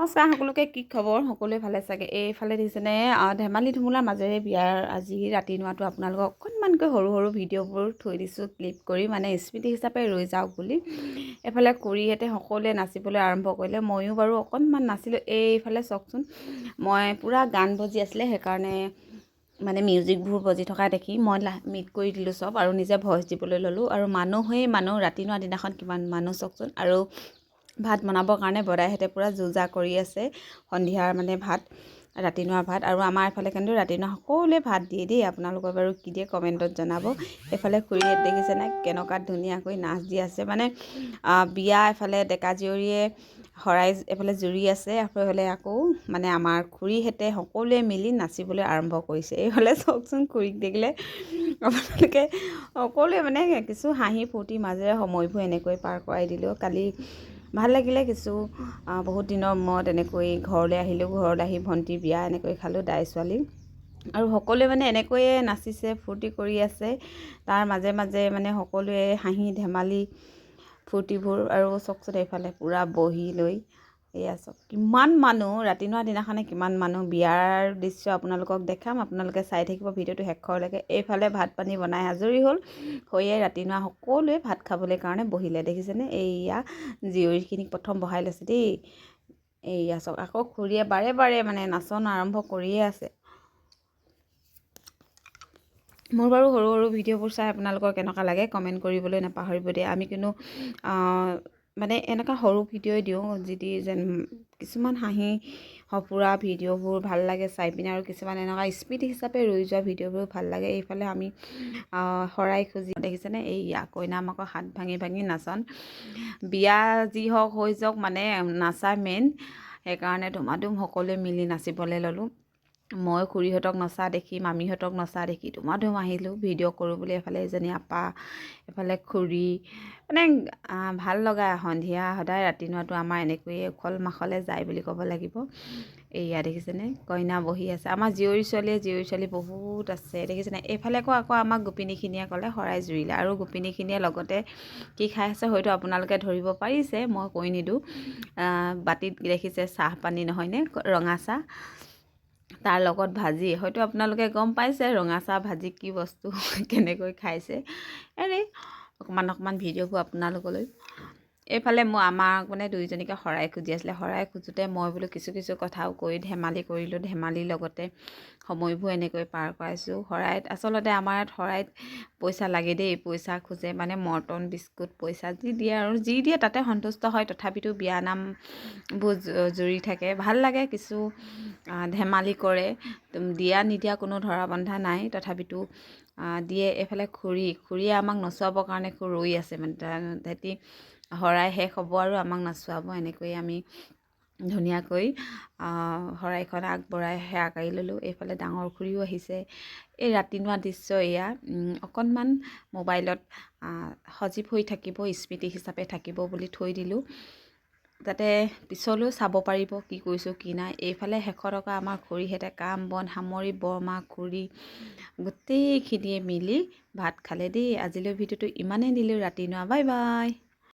নমস্কাৰ সকলোকে, কি খবৰ? সকলোৱে ভালে চাগে। এইফালে দিছেনে ধেমালি ধুমুলাৰ মাজেৰে বিয়াৰ আজি ৰাতি নোৱাটো আপোনালোকক অকণমানকৈ সৰু সৰু ভিডিঅ'বোৰ থৈ দিছোঁ ক্লিপ কৰি, মানে স্মৃতি হিচাপে ৰৈ যাওক বুলি। এইফালে খুৰীহঁতে সকলোৱে নাচিবলৈ আৰম্ভ কৰিলে, ময়ো বাৰু অকণমান নাচিলোঁ। এইফালে চাওকচোন, মই পূৰা গান বজি আছিলে, সেইকাৰণে মানে মিউজিকবোৰ বজি থকা দেখি মই মিট কৰি দিলোঁ চব আৰু নিজে ভইচ দিবলৈ ল'লোঁ। আৰু মানুহ ৰাতি নোৱা দিনাখন কিমান মানুহ চাওকচোন। আৰু ভাত বনাবৰ কাৰণে বদাইহঁতে পূৰা যোজা কৰি আছে, সন্ধিয়াৰ মানে ভাত, ৰাতি নোৱাৰ ভাত। আৰু আমাৰ এইফালে কিন্তু ৰাতি নোৱা সকলোৱে ভাত দিয়ে দেই। আপোনালোকৰ বাৰু কি দিয়ে কমেণ্টত জনাব। এইফালে খুৰীহঁত দেখিছেনে কেনেকুৱা ধুনীয়াকৈ নাচ দি আছে, মানে বিয়া। এফালে ডেকা জীয়ৰীয়ে শৰাই এইফালে জুৰি আছে, এইফালে আকৌ মানে আমাৰ খুৰীহঁতে সকলোৱে মিলি নাচিবলৈ আৰম্ভ কৰিছে। এইফালে চাওকচোন, খুৰীক দেখিলে আপোনালোকে সকলোৱে মানে কিছু হাঁহি ফূৰ্তিৰ মাজেৰে সময়বোৰ এনেকৈ পাৰ কৰাই দিলোঁ। কালি ভাল লাগিলে কিছু, বহুত দিনৰ মূৰত এনেকৈ ঘৰলৈ আহিলোঁ। ঘৰলৈ আহি ভণ্টি বিয়া এনেকৈ খালোঁ, দাই ছোৱালী। আৰু সকলোৱে মানে এনেকৈয়ে নাচিছে, ফূৰ্তি কৰি আছে। তাৰ মাজে মাজে মানে সকলোৱে হাঁহি ধেমালি ফূৰ্তিবোৰ। আৰু চাওকচোন এইফালে পূৰা বহি লৈ এয়া চাওক কিমান মানুহ, ৰাতি নোৱা দিনাখনে কিমান মানুহ। বিয়াৰ দৃশ্য আপোনালোকক দেখাম, আপোনালোকে চাই থাকিব ভিডিঅ'টো শেষৰলৈকে। এইফালে ভাত পানী বনাই আজৰি হ'ল, হৈয়ে ৰাতি নোৱা সকলোৱে ভাত খাবলৈ কাৰণে বহিলে। দেখিছেনে, এইয়া জীয়ৰীখিনিক প্ৰথম বহাই লৈছে দেই। এইয়া চাওক, আকৌ খুৰীয়ে বাৰে বাৰে মানে নাচন আৰম্ভ কৰিয়ে আছে। মোৰ বাৰু সৰু সৰু ভিডিঅ'বোৰ চাই আপোনালোকৰ কেনেকুৱা লাগে কমেণ্ট কৰিবলৈ নাপাহৰিব দেই। আমি কিন্তু মানে এনেকুৱা সৰু ভিডিঅ'ই দিওঁ, যি যেন কিছুমান হাঁহি সঁফুৰা ভিডিঅ'বোৰ ভাল লাগে চাই পিনে, আৰু কিছুমান এনেকুৱা স্মৃতি হিচাপে ৰৈ যোৱা ভিডিঅ'বোৰ ভাল লাগে। এইফালে আমি শৰাই খুজি দেখিছেনে, এইয়া কইনা মাকৰ হাত ভাঙি ভাঙি নাচন। বিয়া যি হওক হৈ যাওক, মানে নাচা মেইন। সেইকাৰণে ধুমাধুম সকলোৱে মিলি নাচিবলৈ ল'লোঁ। মই খুৰীহঁতক নচা দেখি, মামীহঁতক নচা দেখি ধুমাধুম আহিলোঁ ভিডিঅ' কৰোঁ বুলি। এফালে এজনী আপা, এফালে খুৰী, মানে ভাল লগা সন্ধিয়া। সদায় ৰাতি নোৱাটো আমাৰ এনেকৈয়ে উখল মাখলে যায় বুলি ক'ব লাগিব। এইয়া দেখিছেনে, কইনা বহি আছে। আমাৰ জীয়ৰী ছোৱালী বহুত আছে দেখিছেনে। এইফালে আকৌ আমাক গোপিনীখিনিয়ে ক'লে শৰাই জুৰিলে, আৰু গোপিনীখিনিয়ে লগতে কি খাই আছে হয়তো আপোনালোকে ধৰিব পাৰিছে, মই কৈ নিদিওঁ। বাতিত দেখিছে চাহ পানী নহয়নে, ৰঙা চাহ, তাৰ লগত ভাজি। হয়তো আপোনালোকে গম পাইছে ৰঙা চাহ ভাজি কি বস্তু, কেনেকৈ খাইছে। এনে অকণমান ভিডিঅ'বোৰ আপোনালোকলৈ। এইফালে আমাক মানে দুইজনীকে শৰাই খুজি আছিলে। শৰাই খোজোঁতে মই বোলো কিছু কথাও কৈ ধেমালি কৰিলোঁ। ধেমালিৰ লগতে সময়বোৰ এনেকৈ পাৰ কৰাইছোঁ। শৰাইত আচলতে আমাৰ ইয়াত শৰাইত পইচা লাগে দেই, পইচা খোজে, মানে মৰ্টন বিস্কুট পইচা যি দিয়ে, আৰু যি দিয়ে তাতে সন্তুষ্ট হয়। তথাপিতো বিয়ানামবোৰ জুৰি থাকে, ভাল লাগে। কিছু ধেমালি কৰে, দিয়া নিদিয়া কোনো ধৰা বন্ধা নাই, তথাপিতো দিয়ে। এইফালে খুৰীয়ে আমাক নচুৱাবৰ কাৰণে ৰৈ আছে, মানে সিহঁতি শৰাই শেষ হ'ব আৰু আমাক নচুৱাব। এনেকৈয়ে আমি ধুনীয়াকৈ শৰাইখন আগবঢ়াই সেৱা কৰি ল'লোঁ। এইফালে ডাঙৰ খুৰীও আহিছে। এই ৰাতি নোৱা দৃশ্য এয়া অকণমান মোবাইলত সজীৱ হৈ থাকিব, স্মৃতি হিচাপে থাকিব বুলি থৈ দিলোঁ, যাতে পিছলৈও চাব পাৰিব কি কৰিছোঁ কি নাই। এইফালে শেষত আকৌ আমাৰ খুৰীহঁতে কাম বন সামৰি, বৰমা খুৰী গোটেইখিনিয়ে মিলি ভাত খালে দেই। আজিলৈ ভিডিঅ'টো ইমানেই দিলোঁ। ৰাতি নোৱা, বাই বাই।